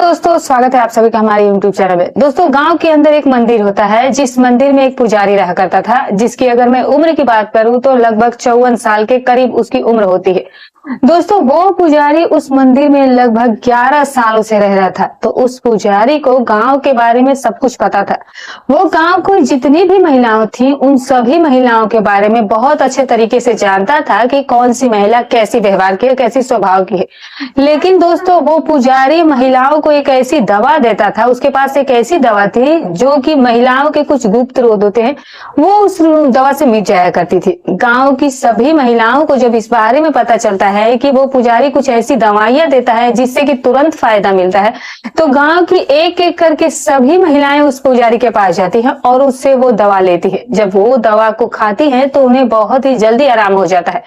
दोस्तों, स्वागत है आप सभी का हमारे YouTube चैनल में। दोस्तों, गांव के अंदर एक मंदिर होता है, जिस मंदिर में एक पुजारी रहा करता था, जिसकी अगर मैं उम्र की बात करूं तो लगभग 54 साल के करीब उसकी उम्र होती है। दोस्तों, वो पुजारी उस मंदिर में लगभग 11 सालों से रह रहा था। तो उस पुजारी को गांव के बारे में सब कुछ पता था। वो गांव की जितनी भी महिलाओं थी, उन सभी महिलाओं के बारे में बहुत अच्छे तरीके से जानता था कि कौन सी महिला कैसी व्यवहार की है, कैसी स्वभाव की है। लेकिन दोस्तों, वो पुजारी महिलाओं को एक ऐसी दवा देता था, उसके पास एक ऐसी दवा थी जो कि महिलाओं के कुछ गुप्त रोग होते हैं, वो उस दवा से मिट जाया करती थी। गांव की सभी महिलाओं को जब इस बारे में पता चलता है कि वो पुजारी कुछ ऐसी दवाइयां देता है जिससे कि तुरंत फायदा मिलता है, तो गांव की एक एक करके सभी महिलाएं उस पुजारी के पास जाती हैं और उससे वो दवा लेती है। जब वो दवा को खाती हैं तो उन्हें बहुत ही जल्दी आराम हो जाता है।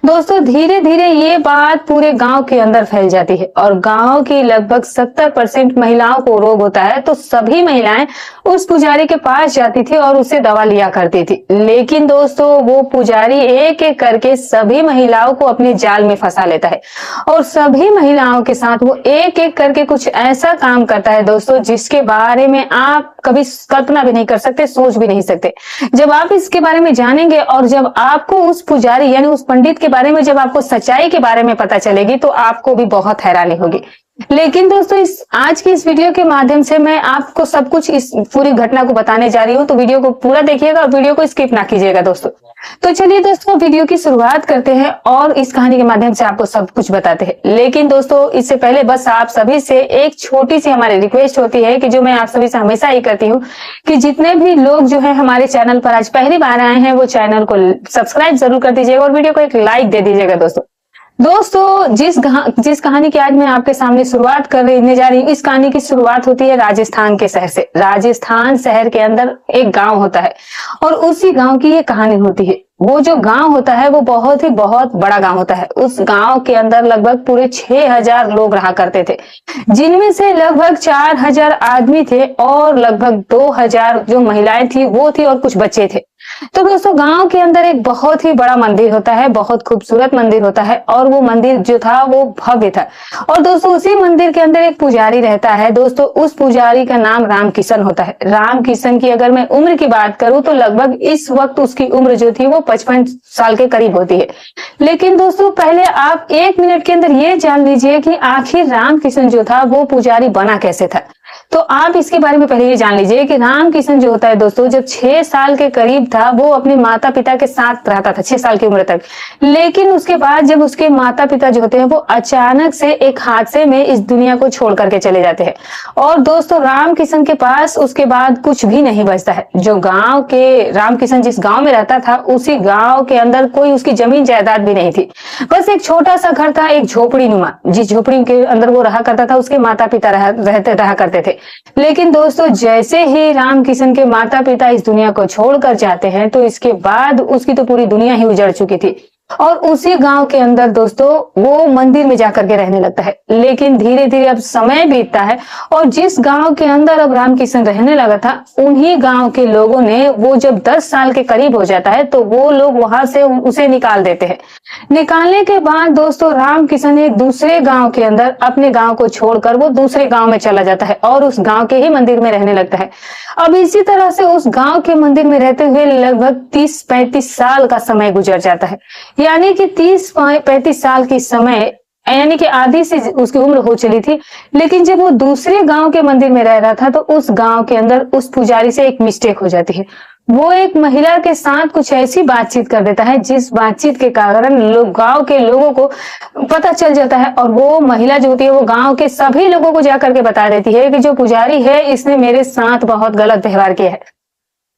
दोस्तों, धीरे धीरे ये बात पूरे गांव के अंदर फैल जाती है और गांव की लगभग 70% महिलाओं को रोग होता है। तो सभी महिलाएं उस पुजारी के पास जाती थी और उससे दवा लिया करती थी। लेकिन दोस्तों, वो पुजारी एक एक करके सभी महिलाओं को अपने जाल में फंसा लेता है और सभी महिलाओं के साथ वो एक एक करके कुछ ऐसा काम करता है दोस्तों, जिसके बारे में आप कभी कल्पना भी नहीं कर सकते, सोच भी नहीं सकते। जब आप इसके बारे में जानेंगे और जब आपको उस पुजारी यानी उस पंडित के बारे में जब आपको सच्चाई के बारे में पता चलेगी तो आपको भी बहुत हैरानी होगी। लेकिन दोस्तों, आज की इस वीडियो के माध्यम से मैं आपको सब कुछ इस पूरी घटना को बताने जा रही हूँ, तो वीडियो को पूरा देखिएगा और वीडियो को स्किप ना कीजिएगा दोस्तों। तो चलिए दोस्तों, वीडियो की शुरुआत करते हैं और इस कहानी के माध्यम से आपको सब कुछ बताते हैं। लेकिन दोस्तों, इससे पहले बस आप सभी से एक छोटी सी हमारी रिक्वेस्ट होती है कि जो मैं आप सभी से हमेशा ही करती हूँ कि जितने भी लोग जो है हमारे चैनल पर आज पहली बार आए हैं, वो चैनल को सब्सक्राइब जरूर कर दीजिएगा और वीडियो को एक लाइक दे दीजिएगा दोस्तों, जिस कहानी की आज मैं आपके सामने शुरुआत करने जा रही हूँ, इस कहानी की शुरुआत होती है राजस्थान के शहर से। राजस्थान शहर के अंदर एक गांव होता है और उसी गांव की ये कहानी होती है। वो जो गांव होता है वो बहुत बड़ा गांव होता है। उस गांव के अंदर लगभग पूरे 6000 लोग रहा करते थे, जिनमें से लगभग 4000 आदमी थे और लगभग 2000 जो महिलाएं थी वो थी और कुछ बच्चे थे। तो दोस्तों, गांव के अंदर एक बहुत ही बड़ा मंदिर होता है, बहुत खूबसूरत मंदिर होता है और वो मंदिर जो था वो भव्य था। और दोस्तों, उसी मंदिर के अंदर एक पुजारी रहता है। दोस्तों, उस पुजारी का नाम राम किशन होता है। राम किशन की अगर मैं उम्र की बात करूं तो लगभग इस वक्त उसकी उम्र जो थी वो 55 साल के करीब होती है। लेकिन दोस्तों, पहले आप 1 मिनट के अंदर ये जान लीजिए कि आखिर राम किशन जो था वो पुजारी बना कैसे था। तो आप इसके बारे में पहले ये जान लीजिए कि राम किशन जो होता है दोस्तों, जब 6 साल के करीब था वो अपने माता पिता के साथ रहता था 6 साल की उम्र तक। लेकिन उसके बाद जब उसके माता पिता जो होते हैं वो अचानक से एक हादसे में इस दुनिया को छोड़ करके चले जाते हैं। और दोस्तों, राम किशन के पास उसके बाद कुछ भी नहीं बचता है। जो गांव के राम किशन जिस गांव में रहता था, उसी गांव के अंदर कोई उसकी जमीन जायदाद भी नहीं थी। बस एक छोटा सा घर था, एक झोपड़ी नुमा, जिस झोपड़ी के अंदर वो रहा करता था उसके माता पिता रहा करते थे। लेकिन दोस्तों, जैसे ही राम किशन के माता पिता इस दुनिया को छोड़कर जाते हैं तो इसके बाद उसकी तो पूरी दुनिया ही उजड़ चुकी थी और उसी गांव के अंदर दोस्तों वो मंदिर में जाकर के रहने लगता है। लेकिन धीरे धीरे अब समय बीतता है और जिस गांव के अंदर अब राम किशन रहने लगा था, उन्हीं गांव के लोगों ने वो जब 10 साल के करीब हो जाता है तो वो लोग वहां से उसे निकाल देते हैं। निकालने के बाद दोस्तों, राम किशन एक दूसरे गांव के अंदर अपने गांव को छोड़कर वो दूसरे गांव में चला जाता है और उस गांव के ही मंदिर में रहने लगता है। अब इसी तरह से उस गांव के मंदिर में रहते हुए लगभग 30-35 साल का समय गुजर जाता है। यानी कि 30-35 साल की समय यानी कि आधी से उसकी उम्र हो चली थी। लेकिन जब वो दूसरे गांव के मंदिर में रह रहा था तो उस गांव के अंदर उस पुजारी से एक मिस्टेक हो जाती है। वो एक महिला के साथ कुछ ऐसी बातचीत कर देता है जिस बातचीत के कारण गांव के लोगों को पता चल जाता है और वो महिला जो होती है वो गांव के सभी लोगों को जाकर के बता देती है कि जो पुजारी है इसने मेरे साथ बहुत गलत व्यवहार किया है।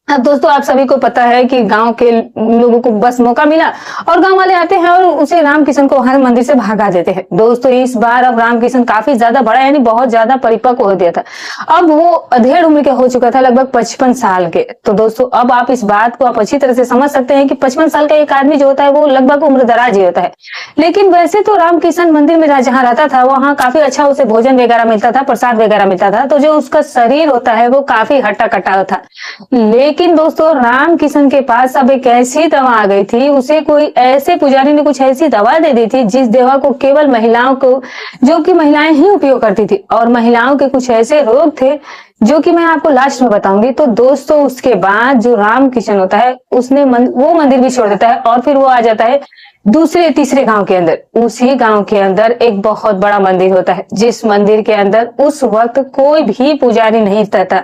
अब दोस्तों, आप सभी को पता है कि गांव के लोगों को बस मौका मिला और गांव वाले आते हैं और उसे राम किशन को हर मंदिर से भगा देते हैं। दोस्तों, इस बार अब राम किशन काफी ज्यादा बड़ा यानी बहुत ज्यादा परिपक्व हो गया था। अब वो अधेड़ उम्र के हो चुका था, लगभग 55 साल के। तो दोस्तों, अब आप इस बात को आप अच्छी तरह से समझ सकते हैं कि 55 साल का एक आदमी जो होता है वो लगभग उम्र दराज ही होता है। लेकिन वैसे तो राम किशन मंदिर में जहाँ रहता था वहां काफी अच्छा उसे भोजन वगैरह मिलता था, प्रसाद वगैरह मिलता था, तो जो उसका शरीर होता है वो काफी हट्टा कट्टा था। लेकिन दोस्तों राम किशन के पास अब एक ऐसी दवा आ गई थी, उसे कोई ऐसे पुजारी ने कुछ ऐसी दवा दे दी थी जिस दवा को केवल महिलाओं को, जो कि महिलाएं ही उपयोग करती थी, और महिलाओं के कुछ ऐसे रोग थे जो कि मैं आपको लास्ट में बताऊंगी। तो दोस्तों उसके बाद जो राम किशन होता है उसने वो मंदिर भी छोड़ देता है और फिर वो आ जाता है दूसरे तीसरे गांव के अंदर। उसी गांव के अंदर एक बहुत बड़ा मंदिर होता है, जिस मंदिर के अंदर उस वक्त कोई भी पुजारी नहीं रहता।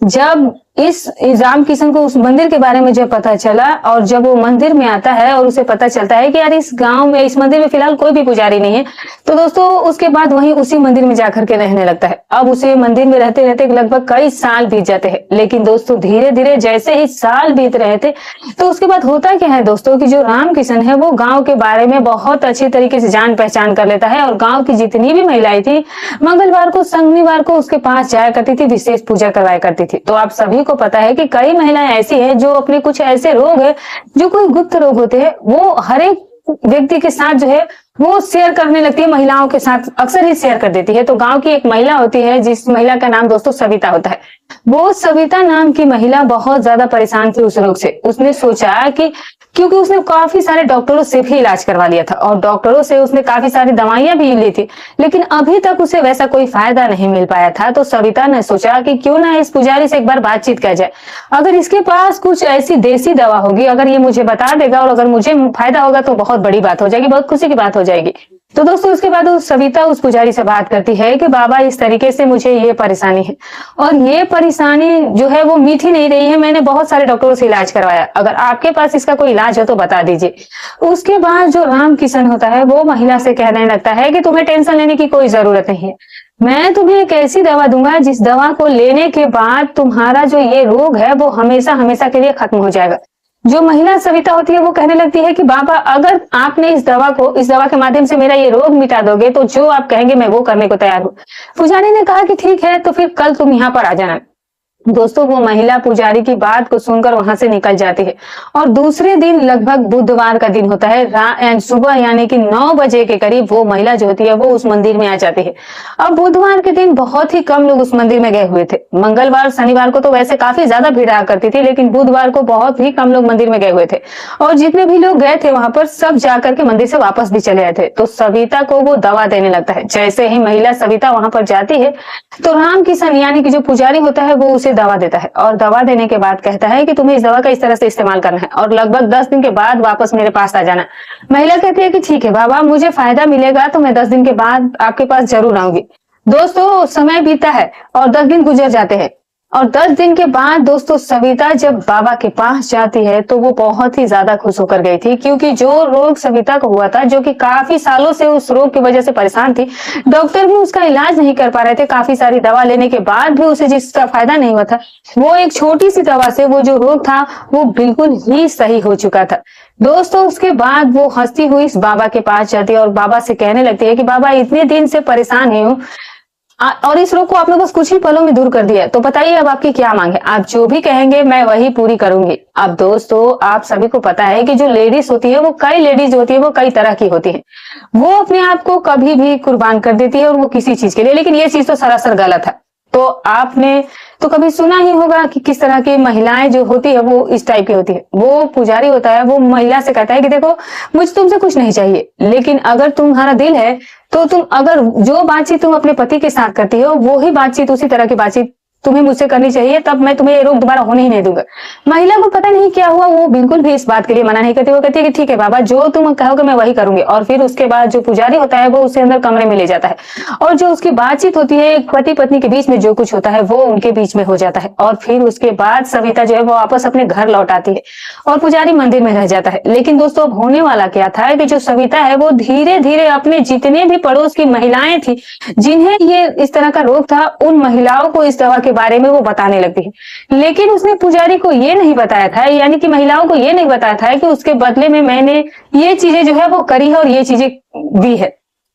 जब इस राम किशन को उस मंदिर के बारे में जब पता चला और जब वो मंदिर में आता है और उसे पता चलता है कि यार इस गांव में, इस मंदिर में फिलहाल कोई भी पुजारी नहीं है, तो दोस्तों उसके बाद वहीं उसी मंदिर में जाकर के रहने लगता है। अब उसे मंदिर में रहते रहते लगभग कई साल बीत जाते हैं। लेकिन दोस्तों धीरे धीरे जैसे ही साल बीत रहे थे, तो उसके बाद होता क्या है दोस्तों कि जो राम किशन है वो गाँव के बारे में बहुत अच्छी तरीके से जान पहचान कर लेता है, और गाँव की जितनी भी महिलाएं थी मंगलवार को, शनिवार को उसके पास जाया करती थी, विशेष पूजा करवाया करती थी। तो आप सभी को पता है कि कई महिलाएं ऐसी हैं जो अपने कुछ ऐसे रोग है, जो कोई गुप्त रोग होते हैं, वो हर एक व्यक्ति के साथ जो है वो शेयर करने लगती है, महिलाओं के साथ अक्सर ही शेयर कर देती है। तो गांव की एक महिला होती है, जिस महिला का नाम दोस्तों सविता होता है। वो सविता नाम की महिला बहुत ज्यादा परेशान थी उस रोग से। उसने सोचा कि क्योंकि उसने काफी सारे डॉक्टरों से भी इलाज करवा लिया था और डॉक्टरों से उसने काफी सारी दवाइयां भी ली थी, लेकिन अभी तक उसे वैसा कोई फायदा नहीं मिल पाया था। तो सविता ने सोचा कि क्यों ना इस पुजारी से एक बार बातचीत कर जाए, अगर इसके पास कुछ ऐसी देसी दवा होगी, अगर ये मुझे बता देगा और अगर मुझे फायदा होगा तो बहुत बड़ी बात हो जाएगी, बहुत खुशी की बात हो जाएगी। तो दोस्तों उसके बाद उस सविता उस पुजारी से बात करती है कि बाबा इस तरीके से मुझे ये परेशानी है, और ये परेशानी जो है वो मीठी नहीं रही है, मैंने बहुत सारे डॉक्टरों से इलाज करवाया, अगर आपके पास इसका कोई इलाज हो तो बता दीजिए। उसके बाद जो राम किशन होता है वो महिला से कहने लगता है कि तुम्हें टेंशन लेने की कोई जरूरत नहीं है, मैं तुम्हें एक ऐसी दवा दूंगा जिस दवा को लेने के बाद तुम्हारा जो ये रोग है वो हमेशा हमेशा के लिए खत्म हो जाएगा। जो महिला सविता होती है वो कहने लगती है कि बाबा अगर आपने इस दवा के माध्यम से मेरा ये रोग मिटा दोगे तो जो आप कहेंगे मैं वो करने को तैयार हूँ। पुजारी ने कहा कि ठीक है, तो फिर कल तुम यहाँ पर आ जाना। दोस्तों वो महिला पुजारी की बात को सुनकर वहां से निकल जाती है, और दूसरे दिन लगभग बुधवार का दिन होता है, सुबह यानी कि 9 बजे के करीब वो महिला जो होती है वो उस मंदिर में आ जाती है। अब बुधवार के दिन बहुत ही कम लोग उस मंदिर में गए हुए थे। मंगलवार शनिवार को तो वैसे काफी ज्यादा भीड़ आया करती थी, लेकिन बुधवार को बहुत ही कम लोग मंदिर में गए हुए थे, और जितने भी लोग गए थे वहां पर सब जाकर के मंदिर से वापस भी चले आए थे। तो सविता को वो दवा देने लगता है। जैसे ही महिला सविता वहां पर जाती है तो राम किशन यानी कि जो पुजारी होता है वो उसे दवा देता है, और दवा देने के बाद कहता है कि तुम्हें इस दवा का इस तरह से इस्तेमाल करना है और लगभग 10 दिन के बाद वापस मेरे पास आ जाना। महिला कहती है कि ठीक है बाबा, मुझे फायदा मिलेगा तो मैं 10 दिन के बाद आपके पास जरूर आऊंगी। दोस्तों समय बीता है और 10 दिन गुजर जाते हैं, और 10 दिन के बाद दोस्तों सविता जब बाबा के पास जाती है तो वो बहुत ही ज्यादा खुश होकर गई थी, क्योंकि जो रोग सविता को हुआ था, जो कि काफी सालों से उस रोग की वजह से परेशान थी, डॉक्टर भी उसका इलाज नहीं कर पा रहे थे, काफी सारी दवा लेने के बाद भी उसे जिसका फायदा नहीं हुआ था, वो एक छोटी सी दवा से वो जो रोग था वो बिल्कुल ही सही हो चुका था। दोस्तों उसके बाद वो हंसती हुई इस बाबा के पास जाती है और बाबा से कहने लगती है कि बाबा इतने दिन से परेशान ही हूँ और इस रोग को आपने बस कुछ ही पलों में दूर कर दिया, तो बताइए अब आपकी क्या मांग है, आप जो भी कहेंगे मैं वही पूरी करूंगी। अब दोस्तों आप सभी को पता है कि जो लेडीज होती है वो कई लेडीज होती है, वो कई तरह की होती है, वो अपने आप को कभी भी कुर्बान कर देती है और वो किसी चीज के लिए, लेकिन ये चीज तो सरासर गलत है। तो आपने तो कभी सुना ही होगा कि किस तरह की महिलाएं जो होती है वो इस टाइप की होती है। वो पुजारी होता है, वो महिला से कहता है कि देखो मुझे तुमसे कुछ नहीं चाहिए, लेकिन अगर तुम्हारा दिल है तो तुम अगर जो बातचीत तुम अपने पति के साथ करती हो वो ही बातचीत, उसी तरह की बातचीत तुम्हें मुझसे करनी चाहिए, तब मैं तुम्हें ये रोग दोबारा होने ही नहीं दूंगा। महिला को पता नहीं क्या हुआ, वो बिल्कुल भी इस बात के लिए मना नहीं करती। वो कहती है कि ठीक है बाबा, जो तुम कहोगे मैं वही करूंगी। और फिर उसके बाद जो पुजारी होता है वो उसे अंदर कमरे में ले जाता है, और जो उसकी बातचीत होती है पति पत्नी के बीच में जो कुछ होता है वो उनके बीच में हो जाता है। और फिर उसके बाद सविता जो है वो वापस अपने घर लौट आती है और पुजारी मंदिर में रह जाता है। लेकिन दोस्तों अब होने वाला क्या था कि जो सविता है वो धीरे धीरे अपने जितने भी पड़ोस की महिलाएं थी जिन्हें ये इस तरह का रोग था, उन महिलाओं को इस दवा के बारे में वो बताने लगती है। लेकिन उसने पुजारी को ये नहीं बताया था, यानी कि महिलाओं को ये नहीं बताया था कि उसके बदले में मैंने ये चीजें जो है वो करी है और ये चीजें दी है।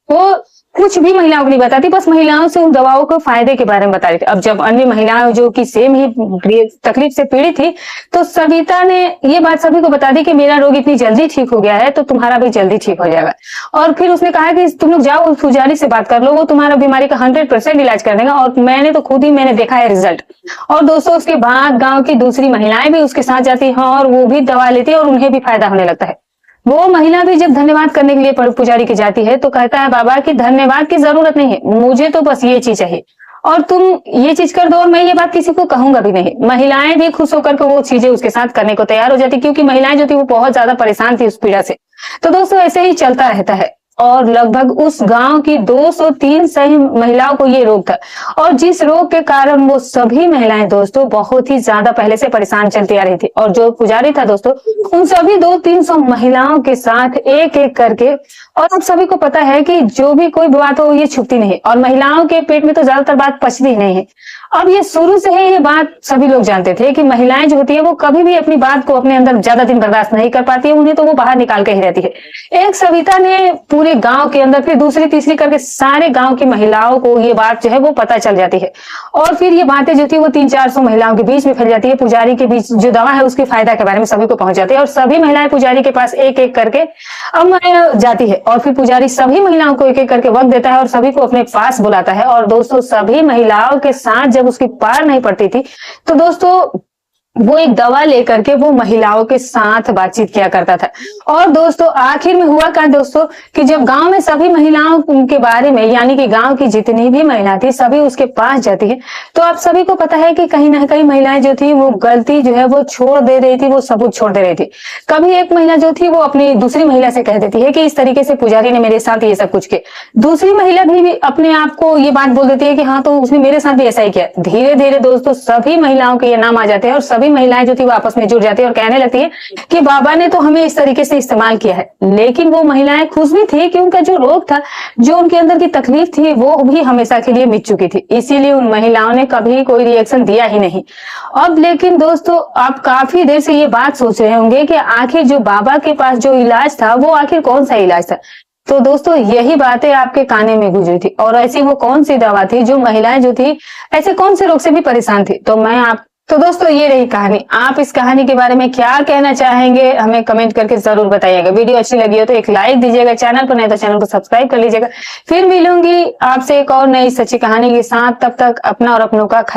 वो कुछ भी महिलाओं को नहीं बताती, बस महिलाओं से उन दवाओं के फायदे के बारे में बता रही थी। अब जब अन्य महिलाएं जो कि सेम ही तकलीफ से पीड़ित थी, तो सविता ने ये बात सभी को बता दी कि मेरा रोग इतनी जल्दी ठीक हो गया है तो तुम्हारा भी जल्दी ठीक हो जाएगा। और फिर उसने कहा कि तुम लोग जाओ उस पुजारी से बात कर लो, वो तुम्हारा बीमारी का 100% इलाज कर देगा। और मैंने तो खुद ही मैंने देखा है रिजल्ट। और दोस्तों उसके बाद गाँव की दूसरी महिलाएं भी उसके साथ जाती हैं और वो भी दवा लेती है और उन्हें भी फायदा होने लगता है। वो महिला भी जब धन्यवाद करने के लिए पुजारी के जाती है तो कहता है, बाबा की धन्यवाद की जरूरत नहीं है, मुझे तो बस ये चीज चाहिए और तुम ये चीज कर दो और मैं ये बात किसी को कहूंगा भी नहीं। महिलाएं भी खुश होकर के वो चीजें उसके साथ करने को तैयार हो जाती, क्योंकि महिलाएं जो थी वो बहुत ज्यादा परेशान थी उस पीड़ा से। तो दोस्तों ऐसे ही चलता रहता है और लगभग उस गांव की 203 सही महिलाओं को ये रोग था। और जिस रोग के कारण वो सभी महिलाएं दोस्तों बहुत ही ज्यादा पहले से परेशान चलती आ रही थी। और जो पुजारी था दोस्तों उन सभी 200-300 महिलाओं के साथ एक एक करके, और आप सभी को पता है कि जो भी कोई बात हो ये छुपती नहीं और महिलाओं के पेट में तो ज्यादातर बात पचती नहीं है। अब ये शुरू से ही ये बात सभी लोग जानते थे कि महिलाएं जो होती है वो कभी भी अपनी बात को अपने अंदर ज्यादा दिन बर्दाश्त नहीं कर पाती है, उन्हें तो वो बाहर निकाल के ही रहती है। एक सविता ने पूरे गांव के अंदर फिर दूसरी तीसरी करके सारे गांव की महिलाओं को ये बात जो है वो पता चल जाती है। और फिर ये बातें जो थी वो 300-400 महिलाओं के बीच में फैल जाती है। पुजारी के बीच जो दवा है उसके फायदा के बारे में सभी को पहुंच जाती है और सभी महिलाएं पुजारी के पास एक एक करके अब जाती है। और फिर पुजारी सभी महिलाओं को एक एक करके वक्त देता है और सभी को अपने पास बुलाता है। और दोस्तों सभी महिलाओं के साथ जब उसकी पार नहीं पड़ती थी तो दोस्तों वो एक दवा लेकर के वो महिलाओं के साथ बातचीत किया करता था। और दोस्तों आखिर में हुआ क्या दोस्तों कि जब गांव में सभी महिलाओं के बारे में, यानी कि गांव की जितनी भी महिला थी सभी उसके पास जाती है, तो आप सभी को पता है कि कहीं ना कहीं महिलाएं जो थी वो गलती जो है वो छोड़ दे रही थी, वो सबूत छोड़ दे रही थी। कभी एक महिला जो थी वो अपनी दूसरी महिला से कह देती है कि इस तरीके से पुजारी ने मेरे साथ ये सब कुछ किया। दूसरी महिला भी अपने आप को ये बात बोल देती है कि हाँ तो उसने मेरे साथ भी ऐसा ही किया। धीरे धीरे दोस्तों सभी महिलाओं के ये नाम आ जाते हैं और सभी महिलाएं जो थी वो आपस में जुड़ जाती है और कहने लगती है कि बाबा ने तो हमें इस तरीके से इस्तेमाल किया है। लेकिन वो महिलाएं खुश भी थी कि उनका जो रोग था, जो उनके अंदर की तकलीफ थी वो भी हमेशा के लिए मिट चुकी थी, इसीलिए उन महिलाओं ने कभी कोई रिएक्शन दिया ही नहीं। अब लेकिन दोस्तों आप काफी देर से ये बात सोच रहे होंगे कि आखिर जो बाबा के पास जो इलाज था वो आखिर कौन सा इलाज था। तो दोस्तों यही बातें आपके काने में गुजरी थी और ऐसी वो कौन सी दवा थी जो महिलाएं जो थी ऐसे कौन से रोग से भी परेशान थी। तो दोस्तों ये रही कहानी। आप इस कहानी के बारे में क्या कहना चाहेंगे हमें कमेंट करके जरूर बताइएगा। वीडियो अच्छी लगी हो तो एक लाइक दीजिएगा, चैनल पर नहीं तो चैनल को सब्सक्राइब कर लीजिएगा। फिर मिलूंगी आपसे एक और नई सच्ची कहानी के साथ, तब तक अपना और अपनों का ख्याल